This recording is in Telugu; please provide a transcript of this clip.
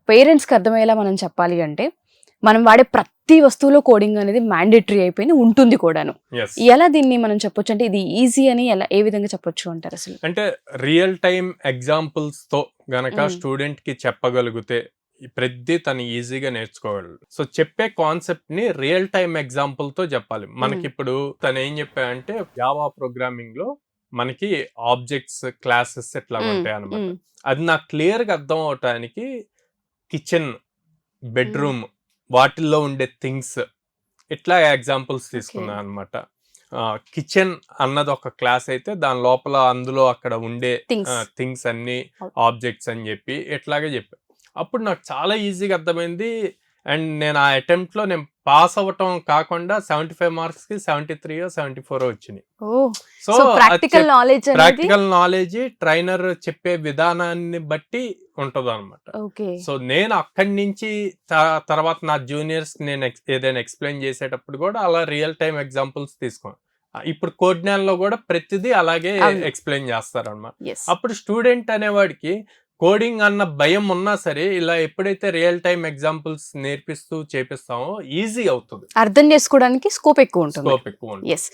పేరెంట్స్కి అర్థమయ్యేలా మనం చెప్పాలి అంటే మనం వాడే ప్రతి వస్తువులో కోడింగ్ అనేది మ్యాండేటరీ అయిపోయి ఉంటుంది కూడాను. Yes. ఎలా దీన్ని మనం చెప్పొచ్చు అంటే ఇది ఈజీ అని ఎలా ఏ విధంగా చెప్పొచ్చు అంటారు అసలు? అంటే రియల్ టైమ్ ఎగ్జాంపుల్స్ తో గనక మ్మ్. స్టూడెంట్ కి చెప్పగలిగితే ఈ ప్రతి తను ఈజీగా నేర్చుకోగలడు. సో చెప్పే కాన్సెప్ట్ ని రియల్ టైమ్ ఎగ్జాంపుల్ తో చెప్పాలి. మనకి ఇప్పుడు తను ఏం చెప్పాడంటే జావా ప్రోగ్రామింగ్ లో మనకి ఆబ్జెక్ట్స్ క్లాసెస్ ఎట్లా ఉంటాయి అనమాట. మ్మ్. అది నాకు క్లియర్ గా అర్థం అవటానికి కిచెన్, బెడ్రూమ్ వాటిల్లో ఉండే థింగ్స్ ఇట్లా ఎగ్జాంపుల్స్ తీసుకున్నాను అనమాట. కిచెన్ అన్నది ఒక క్లాస్ అయితే దాని లోపల అందులో అక్కడ ఉండే Things. థింగ్స్ అన్ని Okay. ఆబ్జెక్ట్స్ అని చెప్పి ఇట్లాగే చెప్పా. అప్పుడు నాకు చాలా ఈజీగా అర్థమైంది. అండ్ నేను ఆ అటెంప్ట్ లో నేను పాస్ అవ్వటం కాకుండా 75 మార్క్స్ కి 73 74 వచ్చినాయి. ఓ సో సో ప్రాక్టికల్ నాలెడ్జ్ అనేది ప్రాక్టికల్ నాలెడ్జ్ ట్రైనర్ చెప్పే విధానాన్ని బట్టి ఉంటది అనమాట. ఓకే. సో నేను అక్కడి నుంచి తర్వాత నా జూనియర్స్ నేను ఏదైనా ఎక్స్ప్లెయిన్ చేసేటప్పుడు కూడా అలా రియల్ టైమ్ ఎగ్జాంపుల్స్ తీసుకోను. ఇప్పుడు కోడ్నాల్ లో కూడా ప్రతిదీ అలాగే అవును. ఎక్స్ప్లెయిన్ చేస్తారు అనమాట. ఎస్. అప్పుడు స్టూడెంట్ అనేవాడికి కోడింగ్ అన్న భయం ఉన్నా సరే ఇలా ఎప్పుడైతే రియల్ టైమ్ ఎగ్జాంపుల్స్ నేర్పిస్తూ చేపిస్తామో ఈజీ అవుతుంది, అర్థం చేసుకోవడానికి స్కోప్ ఎక్కువ ఉంటుంది. స్కోప్ ఎక్కువ ఉంటుంది. ఎస్.